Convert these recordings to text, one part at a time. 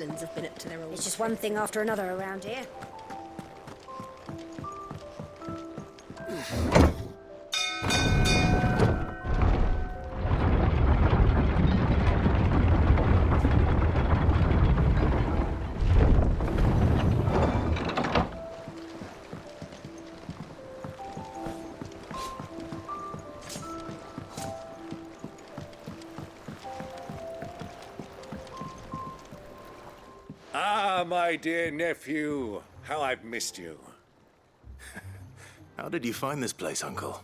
Maitlands have been up to their old It's just one thing after another around here. Ah, my dear nephew. How I've missed you. How did you find this place, Uncle?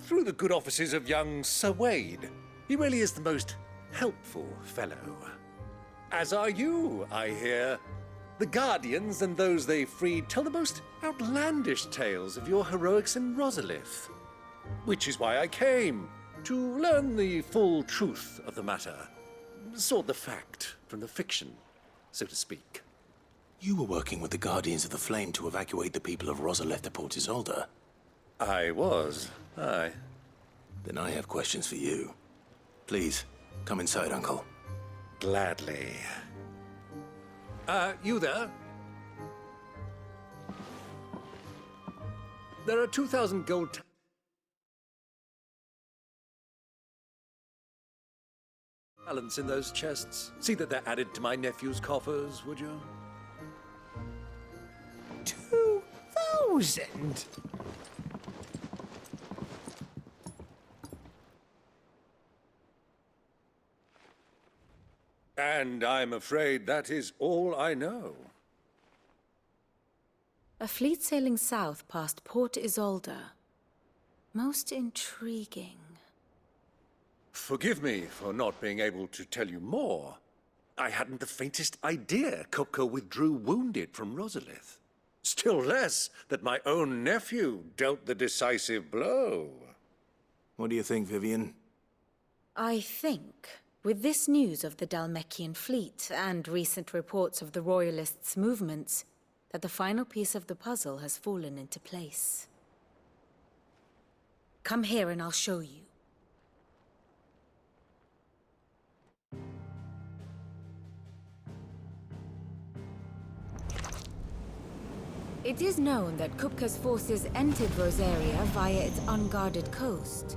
Through the good offices of young Sir Wade. He really is the most helpful fellow. As are you, I hear. The Guardians and those they freed tell the most outlandish tales of your heroics in Rosalith. Which is why I came, to learn the full truth of the matter. Sort the fact from the fiction, so to speak. You were working with the Guardians of the Flame to evacuate the people of Rosalith to Port Isolde. I was, aye. Then I have questions for you. Please, come inside, Uncle. Gladly. You there? There are 2,000 gold talents in those chests. See that they're added to my nephew's coffers, would you? 2,000? And I'm afraid that is all I know. A fleet sailing south past Port Isolde. Most intriguing. Forgive me for not being able to tell you more. I hadn't the faintest idea Kupka withdrew wounded from Rosalith. Still less that my own nephew dealt the decisive blow. What do you think, Vivian? I think, with this news of the Dalmekian fleet and recent reports of the Royalists' movements, that the final piece of the puzzle has fallen into place. Come here and I'll show you. It is known that Kupka's forces entered Rosaria via its unguarded coast.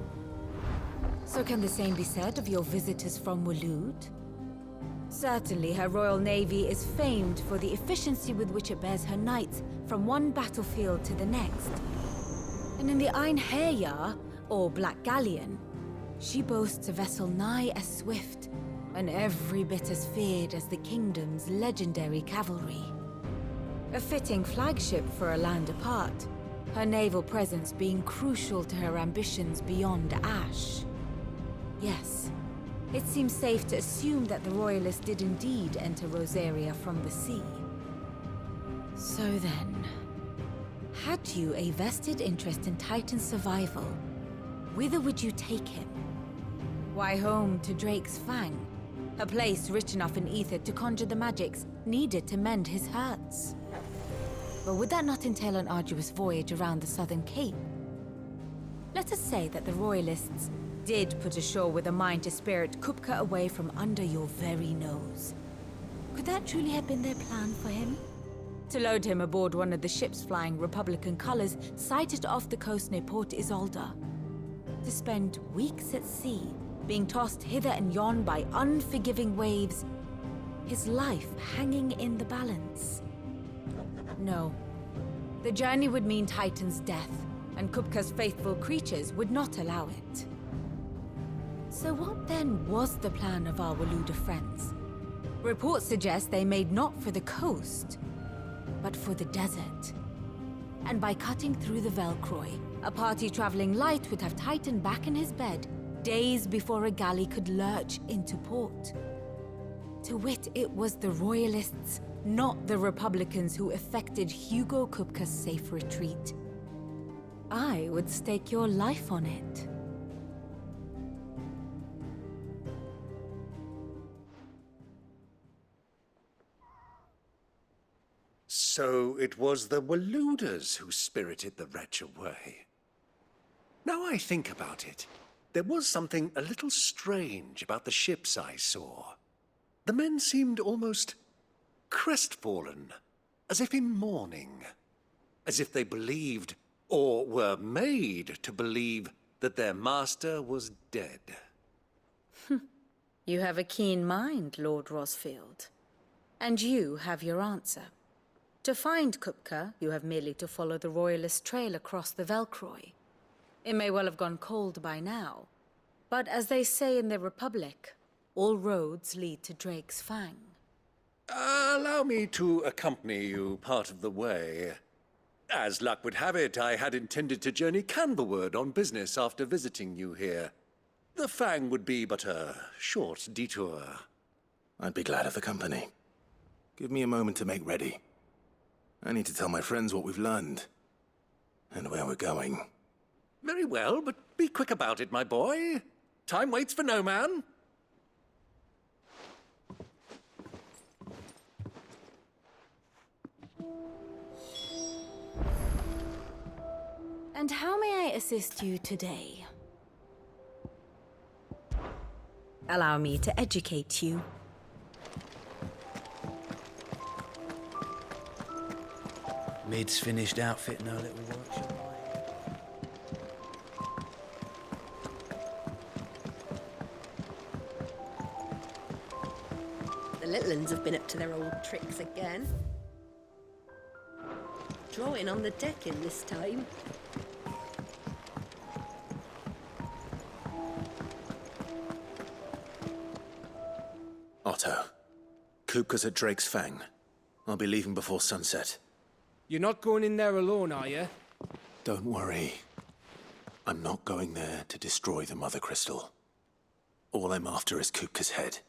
So can the same be said of your visitors from Waloed? Certainly, her Royal Navy is famed for the efficiency with which it bears her knights from one battlefield to the next. And in the Einherjar, or Black Galleon, she boasts a vessel nigh as swift and every bit as feared as the kingdom's legendary cavalry. A fitting flagship for a land apart, her naval presence being crucial to her ambitions beyond Ash. Yes, it seems safe to assume that the Royalists did indeed enter Rosaria from the sea. So then, had you a vested interest in Titan's survival, whither would you take him? Why, home to Drake's Fang, a place rich enough in ether to conjure the magics needed to mend his hurts. But would that not entail an arduous voyage around the southern cape? Let us say that the Royalists did put ashore with a mind to spirit Kupka away from under your very nose. Could that truly have been their plan for him? To load him aboard one of the ships flying Republican colors sighted off the coast near Port Isolde. To spend weeks at sea, being tossed hither and yon by unforgiving waves, his life hanging in the balance. No. The journey would mean Titan's death, and Kupka's faithful creatures would not allow it. So what then was the plan of our Waloed friends? Reports suggest they made not for the coast, but for the desert. And by cutting through the Velcroy, a party traveling light would have Titan back in his bed days before a galley could lurch into port. To wit, it was the Royalists, not the Republicans, who effected Hugo Kupka's safe retreat. I would stake your life on it. So it was the Waloeders who spirited the wretch away. Now I think about it, there was something a little strange about the ships I saw. The men seemed almost crestfallen, as if in mourning, as if they believed, or were made to believe, that their master was dead. You have a keen mind, Lord Rosfield. And you have your answer. To find Kupka, you have merely to follow the Royalist trail across the Velcroy. It may well have gone cold by now, but as they say in the Republic, all roads lead to Drake's Fang. Allow me to accompany you part of the way. As luck would have it, I had intended to journey Canberward on business after visiting you here. The Fang would be but a short detour. I'd be glad of the company. Give me a moment to make ready. I need to tell my friends what we've learned. And where we're going. Very well, but be quick about it, my boy. Time waits for no man. And how may I assist you today? Allow me to educate you. Mid's finished outfitting our little workshop. The little uns have been up to their old tricks again. Drawing on the decking this time. Otto, Kupka's at Drake's Fang. I'll be leaving before sunset. You're not going in there alone, are you? Don't worry. I'm not going there to destroy the Mother Crystal. All I'm after is Kupka's head.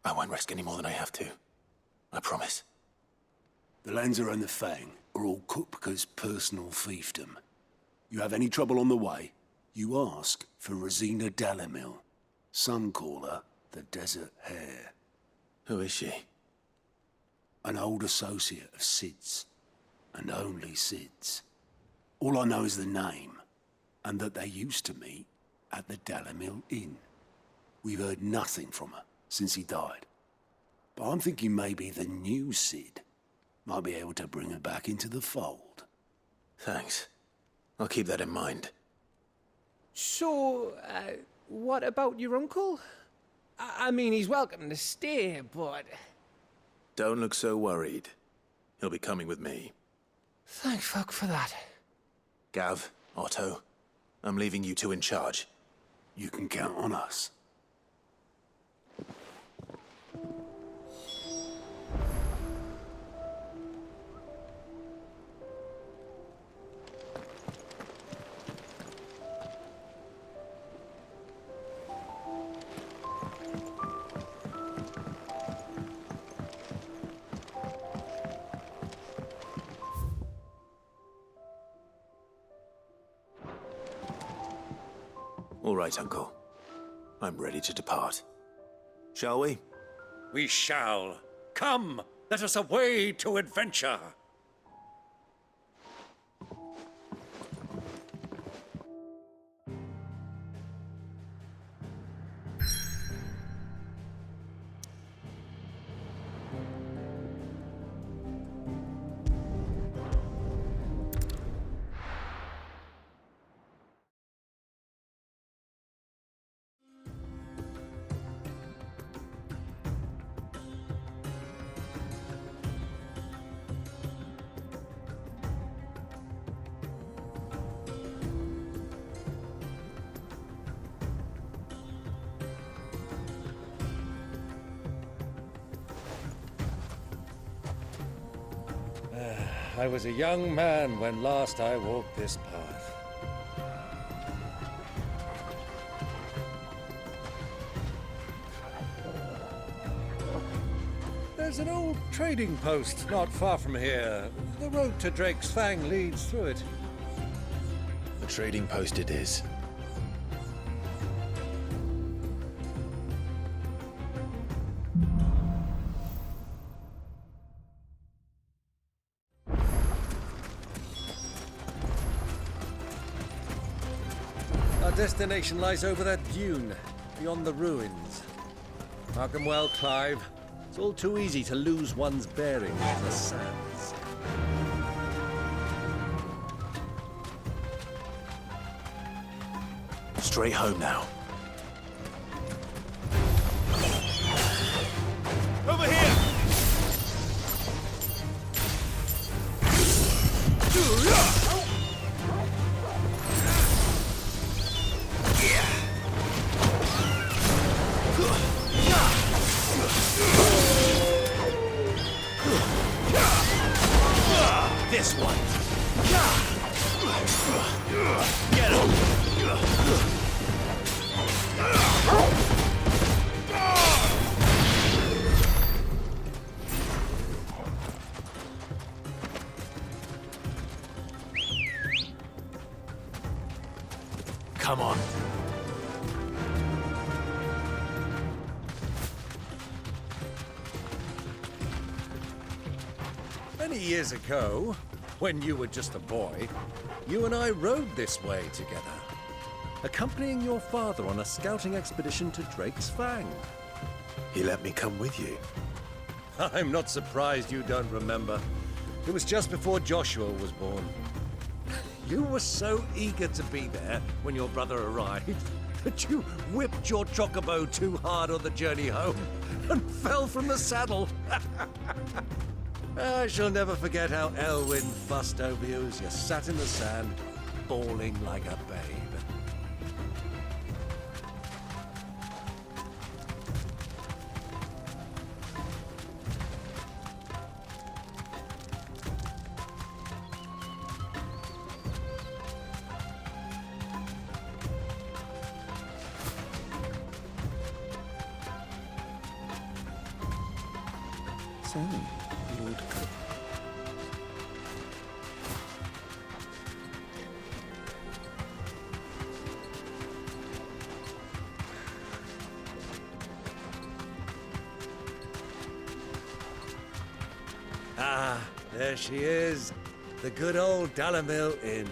I won't risk any more than I have to. I promise. The Lanza and the Fang are all Kupka's personal fiefdom. You have any trouble on the way, you ask for Rosina Dalamil. Some call her the Desert Hare. Who is she? An old associate of Sid's, and only Sid's. All I know is the name, and that they used to meet at the Dalamil Inn. We've heard nothing from her since he died. But I'm thinking maybe the new Sid might be able to bring her back into the fold. Thanks. I'll keep that in mind. So, what about your uncle? I mean, he's welcome to stay, but... Don't look so worried. He'll be coming with me. Thank fuck for that. Gav, Otto, I'm leaving you two in charge. You can count on us. All right, Uncle. I'm ready to depart. Shall we? We shall. Come, let us away to adventure. I was a young man when last I walked this path. There's an old trading post not far from here. The road to Drake's Fang leads through it. The trading post it is. Our destination lies over that dune, beyond the ruins. Mark 'em well, Clive. It's all too easy to lose one's bearings in the sands. Straight home now. Over here! This one. Get him! Come on. Many years ago, when you were just a boy, you and I rode this way together, accompanying your father on a scouting expedition to Drake's Fang. He let me come with you. I'm not surprised you don't remember. It was just before Joshua was born. You were so eager to be there when your brother arrived that you whipped your chocobo too hard on the journey home and fell from the saddle. I shall never forget how Elwyn fussed over you as you sat in the sand, bawling like a babe. So, Lord Cook. Ah, there she is. The good old Dalamil Inn.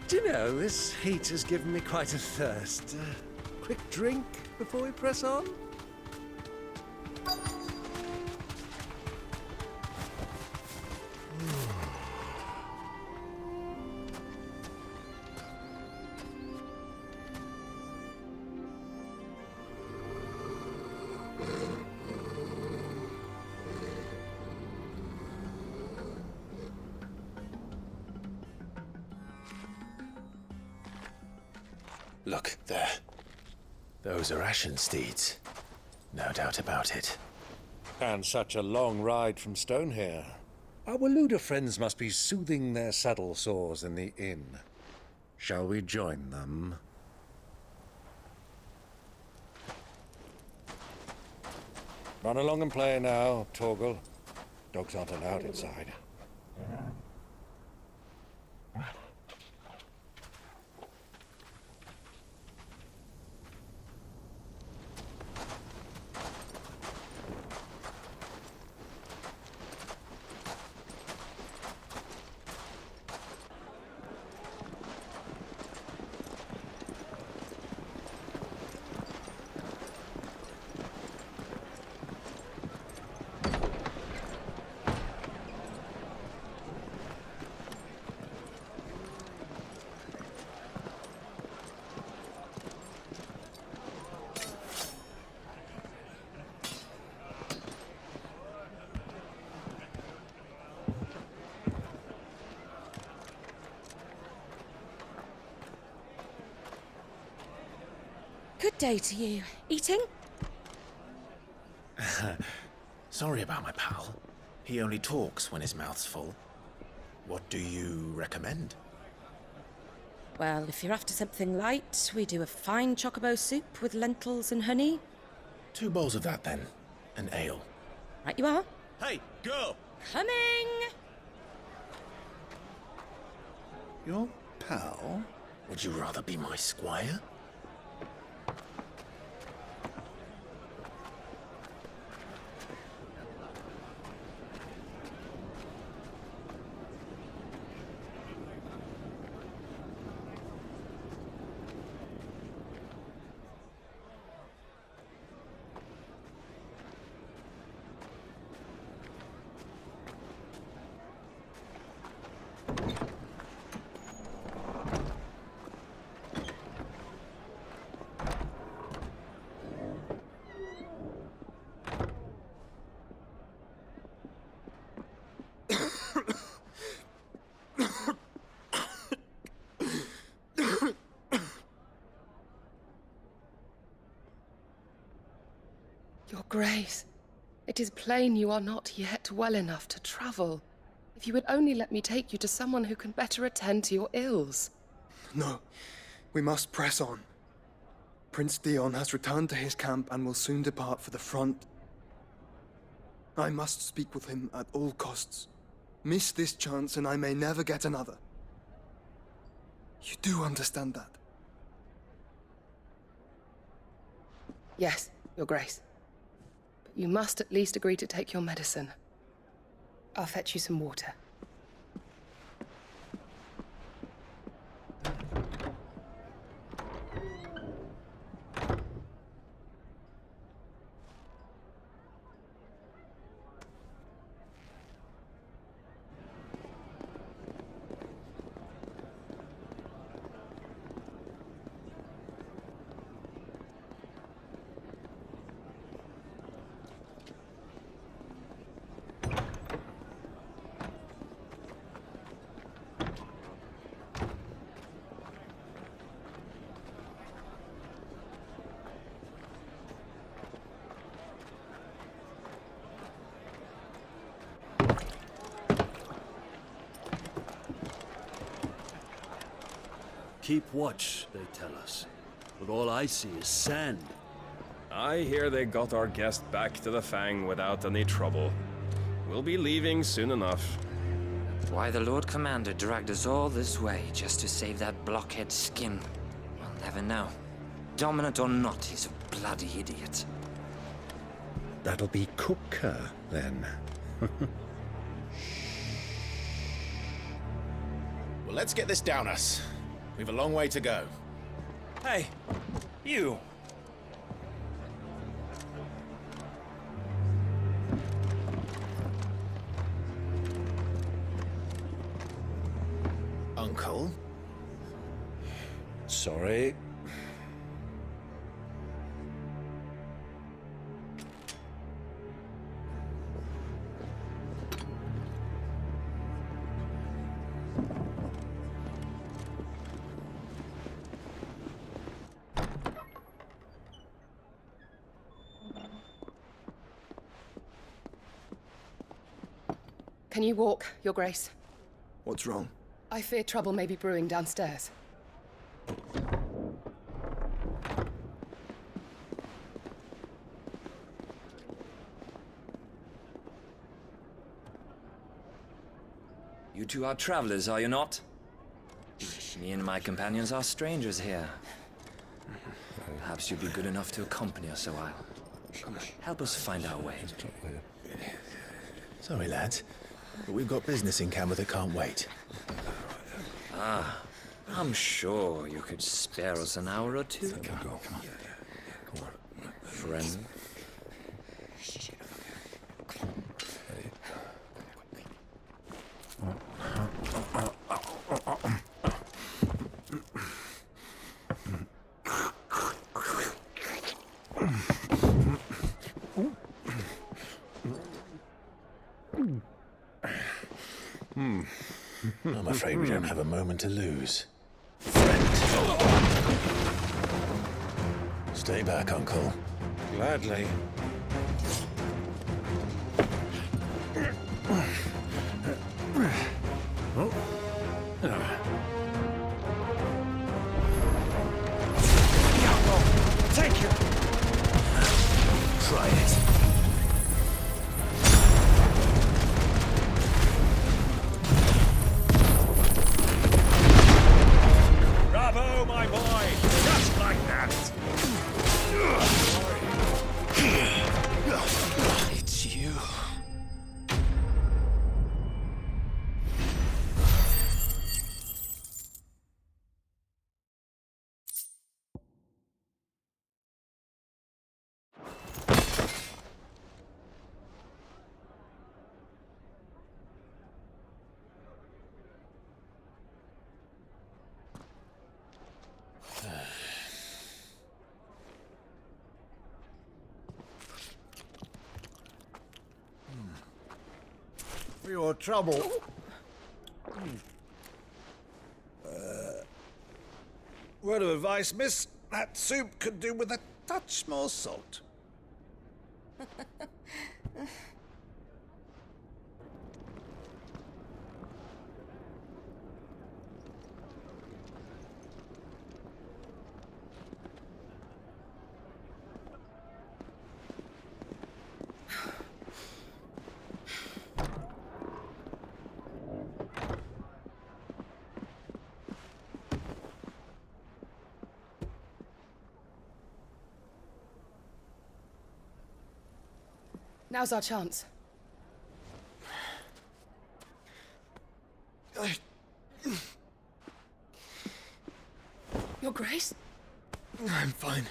Do you know, this heat has given me quite a thirst. Quick drink before we press on? Look, there. Those are Ashen steeds. No doubt about it. And such a long ride from Stonehair. Our Waluda friends must be soothing their saddle sores in the inn. Shall we join them? Run along and play now, Torgal. Dogs aren't allowed inside. Good day to you. Eating? Sorry about my pal. He only talks when his mouth's full. What do you recommend? Well, if you're after something light, we do a fine chocobo soup with lentils and honey. 2 bowls of that, then. An ale. Right you are. Hey, girl! Coming! Your pal? Would you rather be my squire? Grace, it is plain you are not yet well enough to travel. If you would only let me take you to someone who can better attend to your ills. No, we must press on. Prince Dion has returned to his camp and will soon depart for the front. I must speak with him at all costs. Miss this chance and I may never get another. You do understand that? Yes, Your Grace. But you must at least agree to take your medicine. I'll fetch you some water. Keep watch, they tell us. But all I see is sand. I hear they got our guest back to the Fang without any trouble. We'll be leaving soon enough. Why the Lord Commander dragged us all this way just to save that blockhead skin, we'll never know. Dominant or not, he's a bloody idiot. That'll be Kupka, then. Well, let's get this down us. We've a long way to go. Hey, you! Uncle? Sorry. Can you walk, Your Grace? What's wrong? I fear trouble may be brewing downstairs. You two are travelers, are you not? Me and my companions are strangers here. Perhaps you'd be good enough to accompany us a while. Help us find our way. Sorry, lads, but we've got business in camera that can't wait. I'm sure you could spare us an hour or two. Come on. Friend. I'm afraid we don't have a moment to lose. Friend. Stay back, Uncle. Gladly. Take you! Try it. Bravo, my boy! Just like that! It's you. For your trouble. Word of advice, miss. That soup could do with a touch more salt. Now's our chance. Your Grace? I'm fine.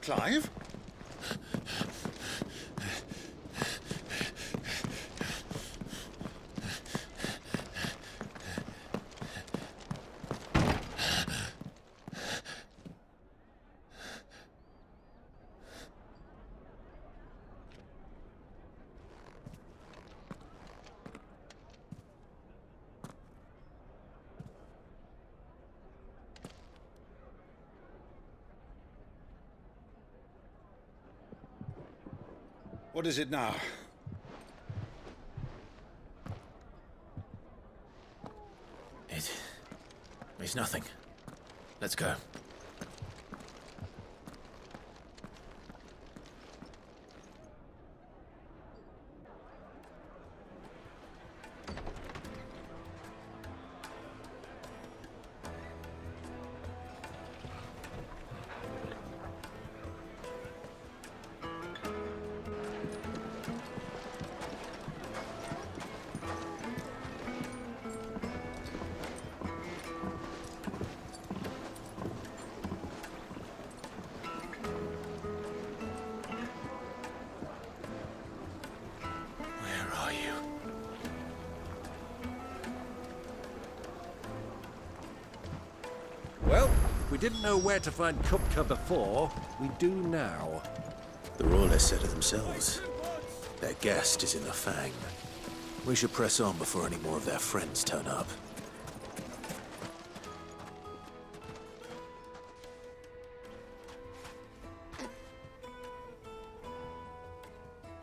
Clive? What is it now? It's nothing. Let's go. Well, we didn't know where to find Kupka before. We do now. The Royalists said it themselves. Their guest is in the Fang. We should press on before any more of their friends turn up.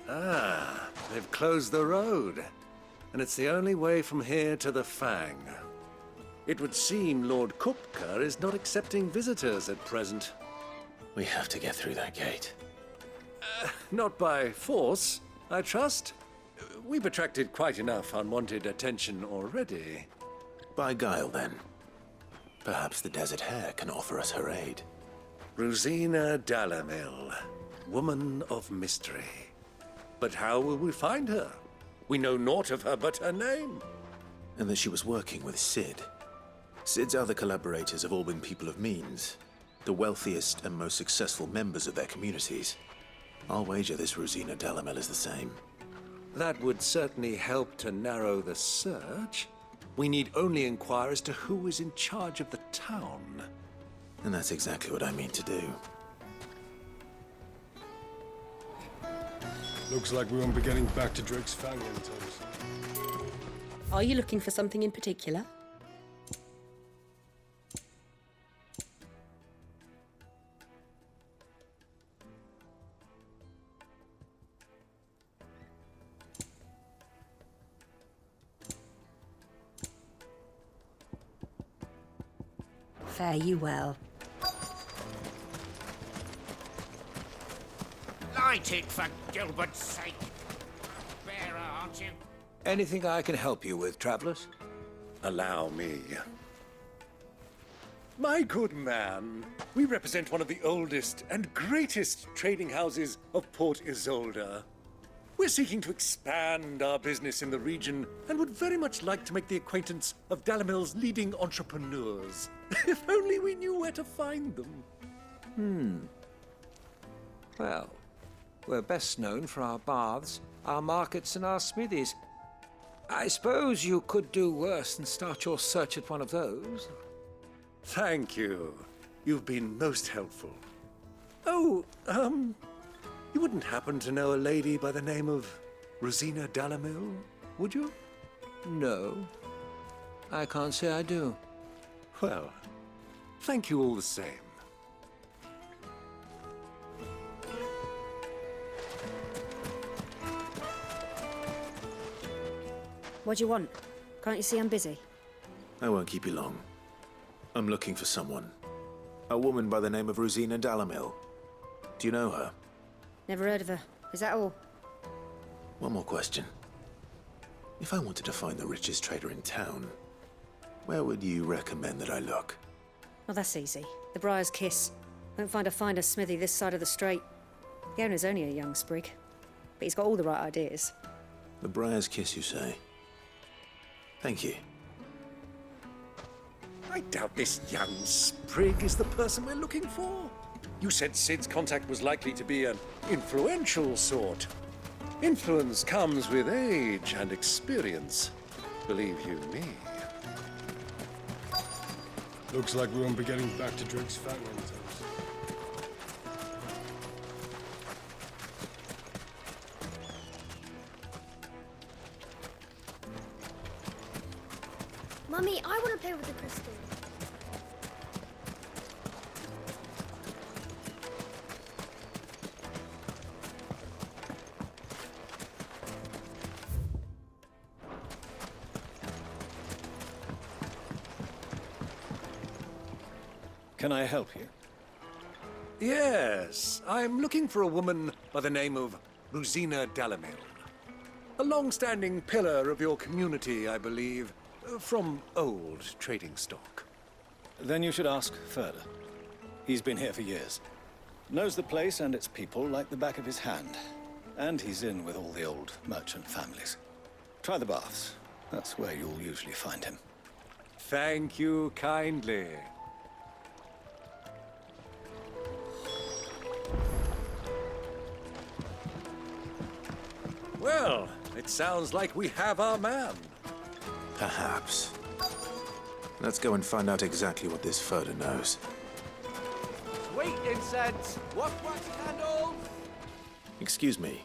Ah, they've closed the road. And it's the only way from here to the Fang. It would seem Lord Kupka is not accepting visitors at present. We have to get through that gate. Not by force, I trust. We've attracted quite enough unwanted attention already. By guile, then. Perhaps the Desert Hare can offer us her aid. Rosina Dalamil, woman of mystery. But how will we find her? We know naught of her but her name. And that she was working with Cid. Cid's other collaborators have all been people of means, the wealthiest and most successful members of their communities. I'll wager this Rosina Dalamel is the same. That would certainly help to narrow the search. We need only inquire as to who is in charge of the town. And that's exactly what I mean to do. Looks like we won't be getting back to Drake's Fang anytime soon. Are you looking for something in particular? Fare you well. Light it, for Gilbert's sake. Bearer, aren't you? Anything I can help you with, travelers? Allow me. My good man, we represent one of the oldest and greatest trading houses of Port Isolde. We're seeking to expand our business in the region and would very much like to make the acquaintance of Dalamil's leading entrepreneurs. If only we knew where to find them. Well, we're best known for our baths, our markets, and our smithies. I suppose you could do worse than start your search at one of those. Thank you. You've been most helpful. Oh, you wouldn't happen to know a lady by the name of Rosina Dalamil, would you? No, I can't say I do. Well, thank you all the same. What do you want? Can't you see I'm busy? I won't keep you long. I'm looking for someone. A woman by the name of Rosina Dalamil. Do you know her? Never heard of her. Is that all? One more question. If I wanted to find the richest trader in town, where would you recommend that I look? Well, that's easy. The Briar's Kiss. Won't find a finer smithy this side of the strait. The owner's only a young sprig, but he's got all the right ideas. The Briar's Kiss, you say? Thank you. I doubt this young sprig is the person we're looking for. You said Sid's contact was likely to be an influential sort. Influence comes with age and experience. Believe you me. Looks like we won't be getting back to Drake's Fang anytime soon. Mummy, I want to play with the crystal. Can I help you? Yes, I'm looking for a woman by the name of Rosina Dalamil. A long-standing pillar of your community, I believe, from old trading stock. Then you should ask further. He's been here for years. Knows the place and its people like the back of his hand. And he's in with all the old merchant families. Try the baths. That's where you'll usually find him. Thank you kindly. Well, it sounds like we have our man. Perhaps. Let's go and find out exactly what this Furder knows. Sweet incense! Wax candles! Excuse me.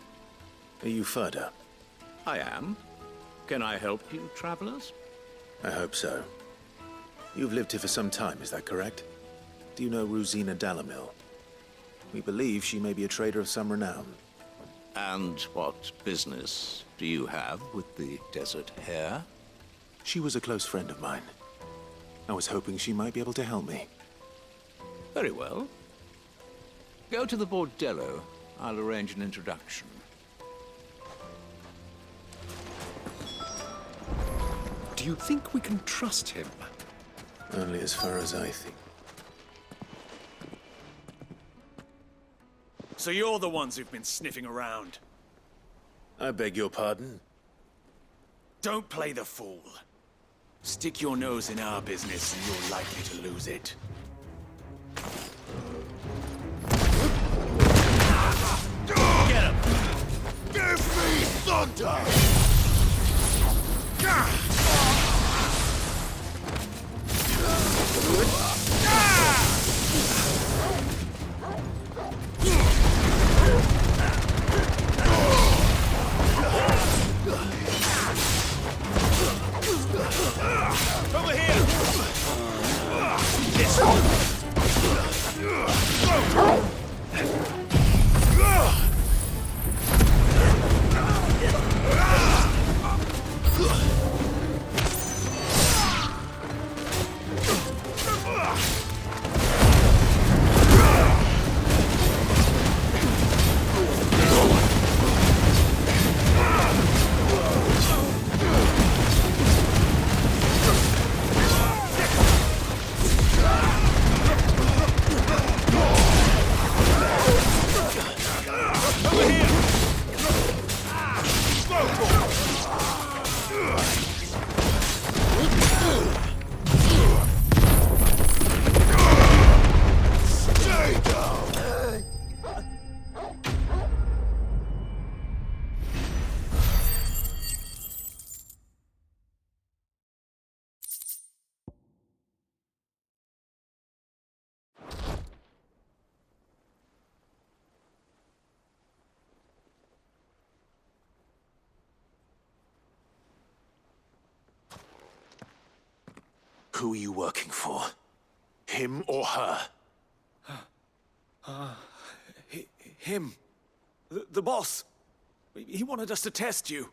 Are you Furder? I am. Can I help you, travelers? I hope so. You've lived here for some time, is that correct? Do you know Rosina Dalamil? We believe she may be a trader of some renown. And what business do you have with the Desert Hare? She was a close friend of mine. I was hoping she might be able to help me. Very well. Go to the bordello. I'll arrange an introduction. Do you think we can trust him? Only as far as I think. So you're the ones who've been sniffing around? I beg your pardon? Don't play the fool. Stick your nose in our business and you're likely to lose it. Get him! Give me thunder! Over here! This one! Who are you working for? Him or her? Him. The boss. He wanted us to test you.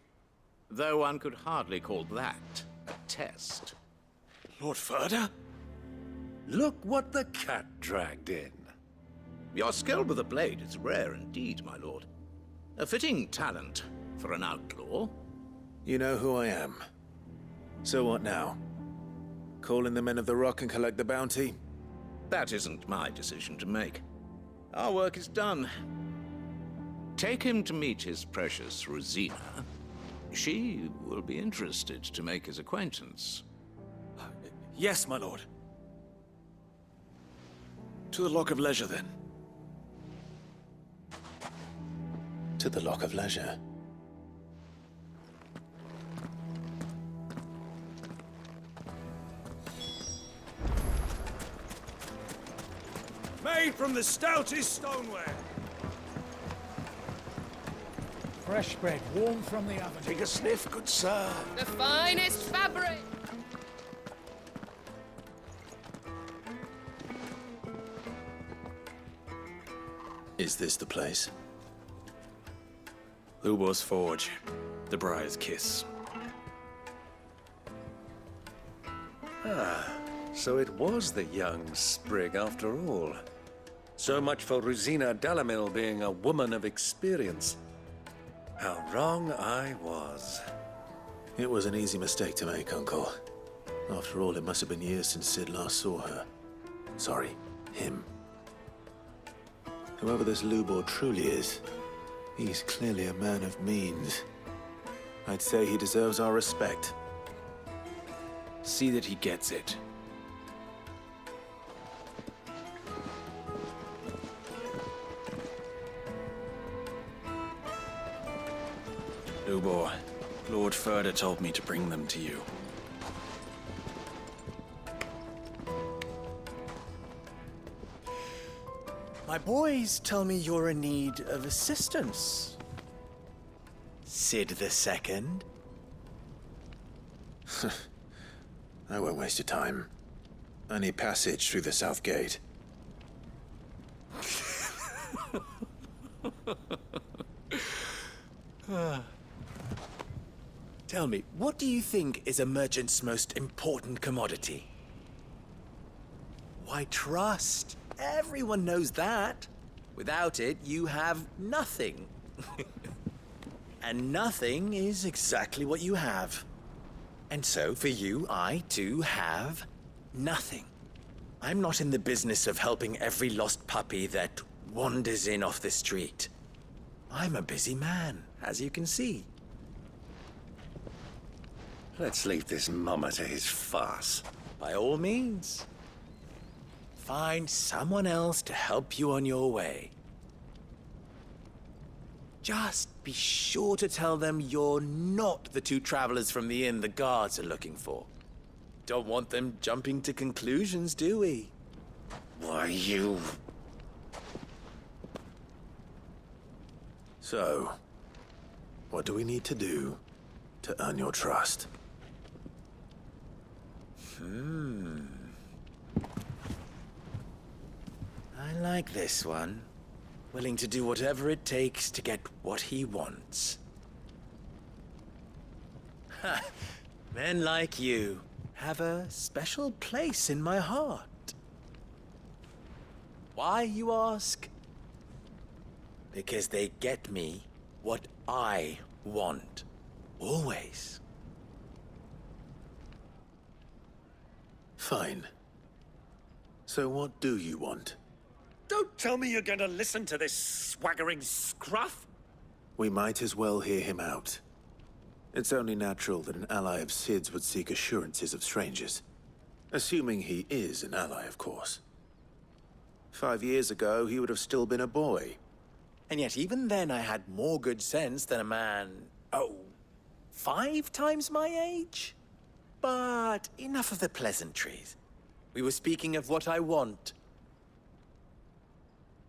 Though one could hardly call that a test. Lord Ferda? Look what the cat dragged in. Your skill with the blade is rare indeed, my lord. A fitting talent for an outlaw. You know who I am. So what now? Call in the Men of the Rock and collect the bounty? That isn't my decision to make. Our work is done. Take him to meet his precious Rosina. She will be interested to make his acquaintance. Yes, my lord. To the Lock of Leisure, then. To the Lock of Leisure. Made from the stoutest stoneware. Fresh bread, warm from the oven. Take a sniff, good sir. The finest fabric! Is this the place? Lubor's Forge. The Briar's Kiss. So it was the young sprig after all. So much for Rosina Delamil being a woman of experience. How wrong I was. It was an easy mistake to make, Uncle. After all, it must have been years since Sid last saw her. Sorry, him. Whoever this Lubor truly is, he's clearly a man of means. I'd say he deserves our respect. See that he gets it. Lubor, Lord Ferda told me to bring them to you. My boys tell me you're in need of assistance. Sid the Second. I won't waste your time. I need passage through the south gate. Tell me, what do you think is a merchant's most important commodity? Why, trust. Everyone knows that. Without it, you have nothing. And nothing is exactly what you have. And so, for you, I, too, have nothing. I'm not in the business of helping every lost puppy that wanders in off the street. I'm a busy man, as you can see. Let's leave this mummer to his farce. By all means. Find someone else to help you on your way. Just be sure to tell them you're not the two travelers from the inn the guards are looking for. Don't want them jumping to conclusions, do we? Why, you... So, what do we need to do to earn your trust? I like this one. Willing to do whatever it takes to get what he wants. Ha! Men like you have a special place in my heart. Why, you ask? Because they get me what I want. Always. Fine. So what do you want? Don't tell me you're going to listen to this swaggering scruff! We might as well hear him out. It's only natural that an ally of Sid's would seek assurances of strangers. Assuming he is an ally, of course. 5 years ago, he would have still been a boy. And yet even then I had more good sense than a man, 5 times my age? But enough of the pleasantries. We were speaking of what I want.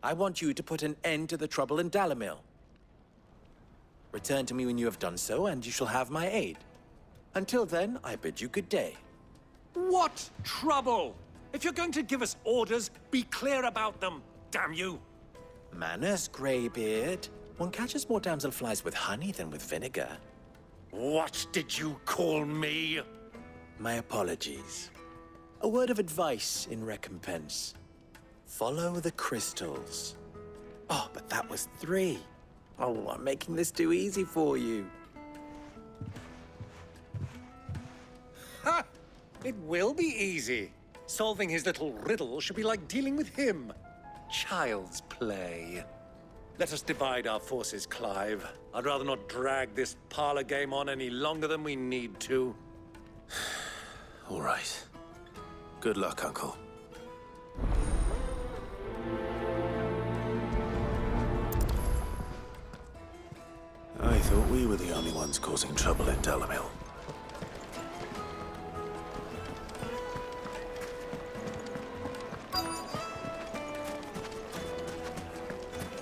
I want you to put an end to the trouble in Dalamil. Return to me when you have done so, and you shall have my aid. Until then, I bid you good day. What trouble? If you're going to give us orders, be clear about them, damn you! Manners, Greybeard. One catches more damselflies with honey than with vinegar. What did you call me? My apologies. A word of advice in recompense. Follow the crystals. Oh, but that was 3. Oh, I'm making this too easy for you. Ha! It will be easy. Solving his little riddle should be like dealing with him. Child's play. Let us divide our forces, Clive. I'd rather not drag this parlor game on any longer than we need to. All right. Good luck, Uncle. I thought we were the only ones causing trouble in Dalamil.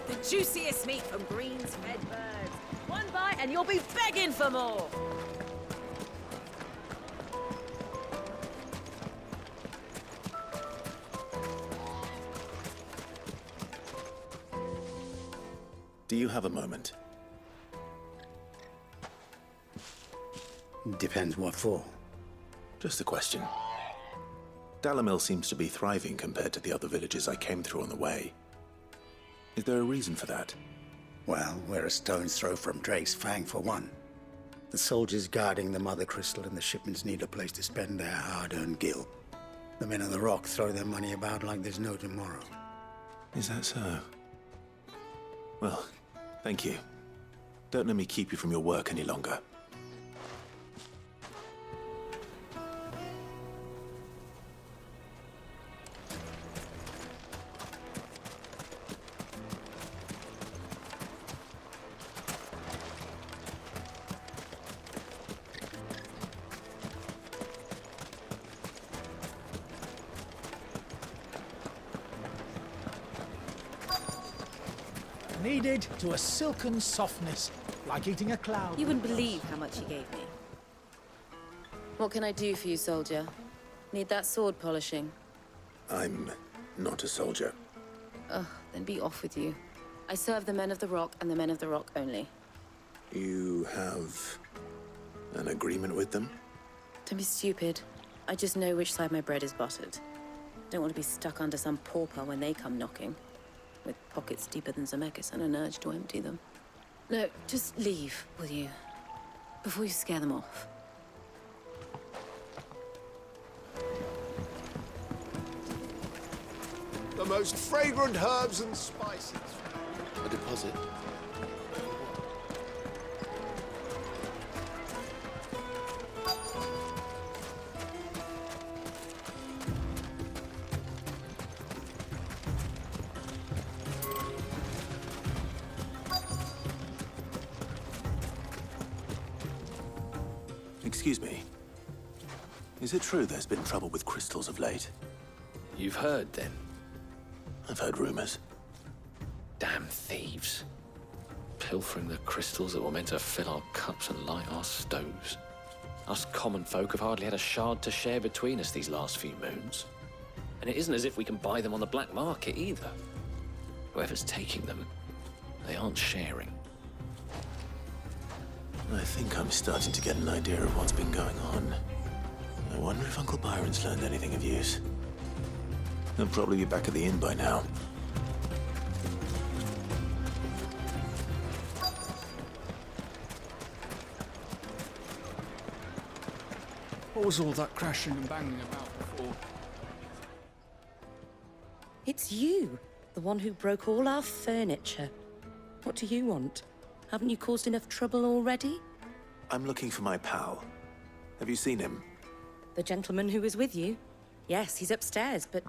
The juiciest meat from Green's fed birds. One bite and you'll be begging for more. Do you have a moment? Depends what for. Just a question. Dalamil seems to be thriving compared to the other villages I came through on the way. Is there a reason for that? Well, we're a stone's throw from Drake's Fang, for one. The soldiers guarding the Mother Crystal and the shipments need a place to spend their hard-earned gil. The men of the Rock throw their money about like there's no tomorrow. Is that so? Well, thank you. Don't let me keep you from your work any longer. Kneaded to a silken softness, like eating a cloud. You wouldn't believe how much he gave me. What can I do for you, soldier? Need that sword polishing? I'm not a soldier. Ugh, then be off with you. I serve the men of the Rock and the men of the Rock only. You have an agreement with them? Don't be stupid. I just know which side my bread is buttered. Don't want to be stuck under some pauper when they come knocking. With pockets deeper than Zemeckis and an urge to empty them. No, just leave, will you? Before you scare them off. The most fragrant herbs and spices. A deposit? Excuse me. Is it true there's been trouble with crystals of late? You've heard, then? I've heard rumors. Damn thieves. Pilfering the crystals that were meant to fill our cups and light our stoves. Us common folk have hardly had a shard to share between us these last few moons. And it isn't as if we can buy them on the black market either. Whoever's taking them, they aren't sharing. I think I'm starting to get an idea of what's been going on. I wonder if Uncle Byron's learned anything of use. He'll probably be back at the inn by now. What was all that crashing and banging about before? It's you, the one who broke all our furniture. What do you want? Haven't you caused enough trouble already? I'm looking for my pal. Have you seen him? The gentleman who was with you? Yes, he's upstairs, but...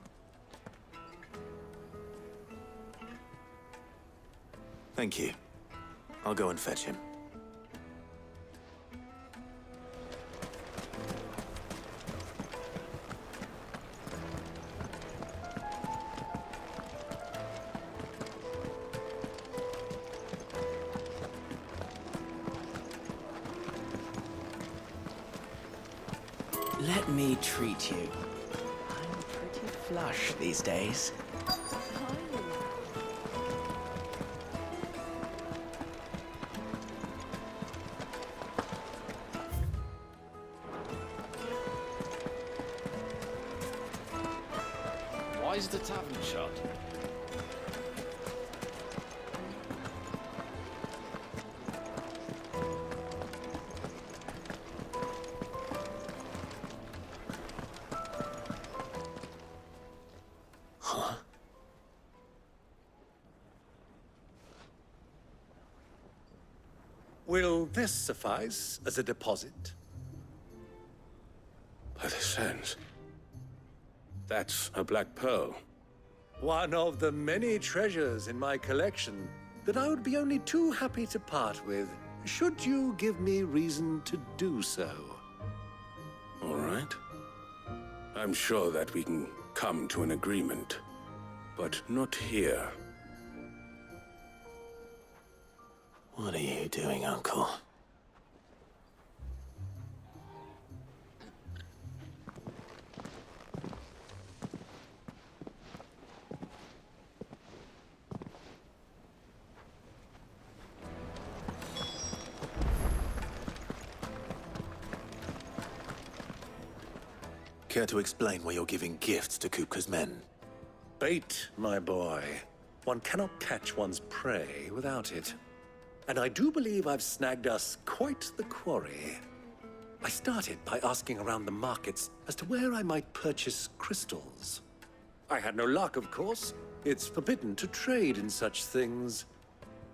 Thank you. I'll go and fetch him. Let let me treat you. I'm pretty flush these days. Why is the tavern shut? Will this suffice as a deposit? By the sands. That's a black pearl. One of the many treasures in my collection that I would be only too happy to part with, should you give me reason to do so. All right. I'm sure that we can come to an agreement, but not here. What are you doing, Uncle? Care to explain why you're giving gifts to Kupka's men? Bait, my boy. One cannot catch one's prey without it. And I do believe I've snagged us quite the quarry. I started by asking around the markets as to where I might purchase crystals. I had no luck, of course. It's forbidden to trade in such things.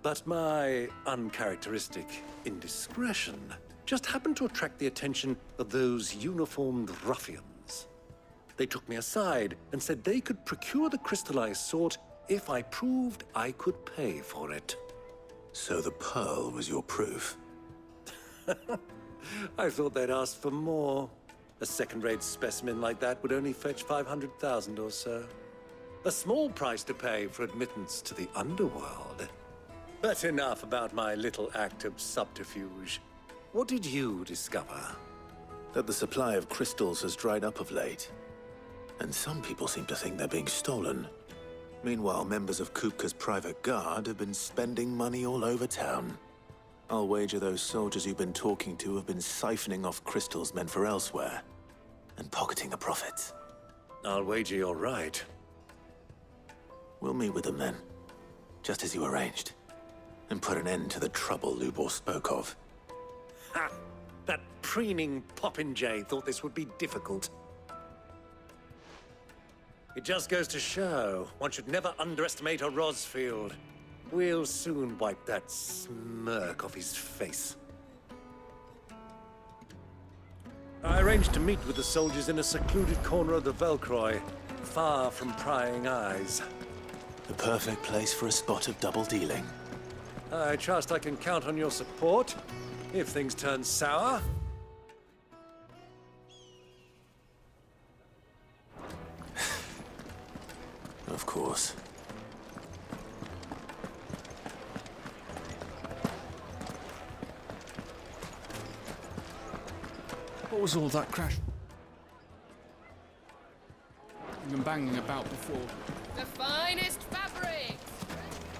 But my uncharacteristic indiscretion just happened to attract the attention of those uniformed ruffians. They took me aside and said they could procure the crystal I sought if I proved I could pay for it. So the pearl was your proof? I thought they'd asked for more. A second-rate specimen like that would only fetch 500,000 or so. A small price to pay for admittance to the underworld. But enough about my little act of subterfuge. What did you discover? That the supply of crystals has dried up of late. And some people seem to think they're being stolen. Meanwhile, members of Kupka's private guard have been spending money all over town. I'll wager those soldiers you've been talking to have been siphoning off crystals meant for elsewhere, and pocketing the profits. I'll wager you're right. We'll meet with them then, just as you arranged, and put an end to the trouble Lubor spoke of. Ha! That preening popinjay thought this would be difficult. It just goes to show, one should never underestimate a Rosfield. We'll soon wipe that smirk off his face. I arranged to meet with the soldiers in a secluded corner of the Velcroy, far from prying eyes. The perfect place for a spot of double dealing. I trust I can count on your support, if things turn sour. Of course. What was all that crash and banging about before? The finest fabrics!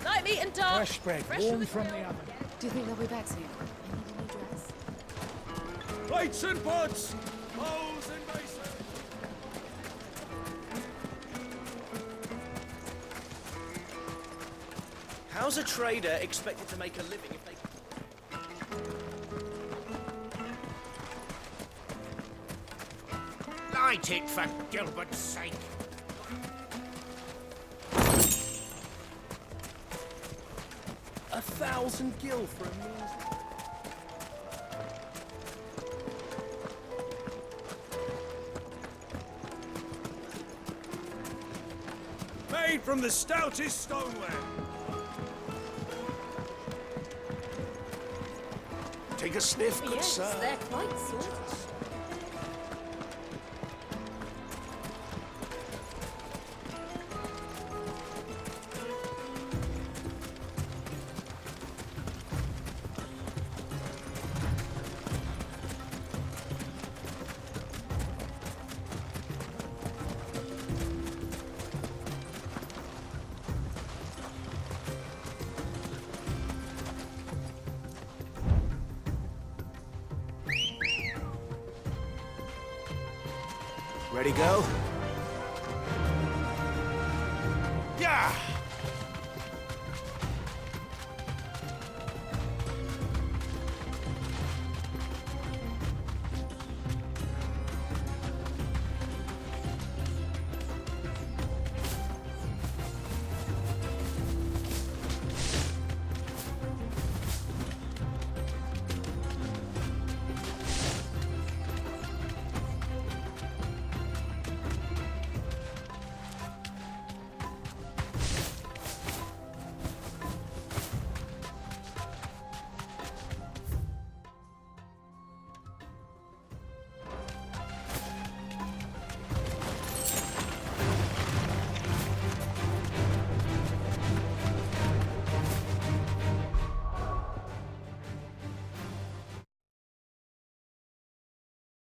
Light meat and dark. Fresh bread, warm from the oven. Do you think they'll be back soon? I need a new dress. Plates and pots! Bowls and basins! How's a trader expected to make a living if they... Light it, for Gilbert's sake. A 1,000 gil for a meal. Made from the stoutest stoneware. Take a sniff, good Yes, sir. they're quite sorted. Ready, go? Yeah!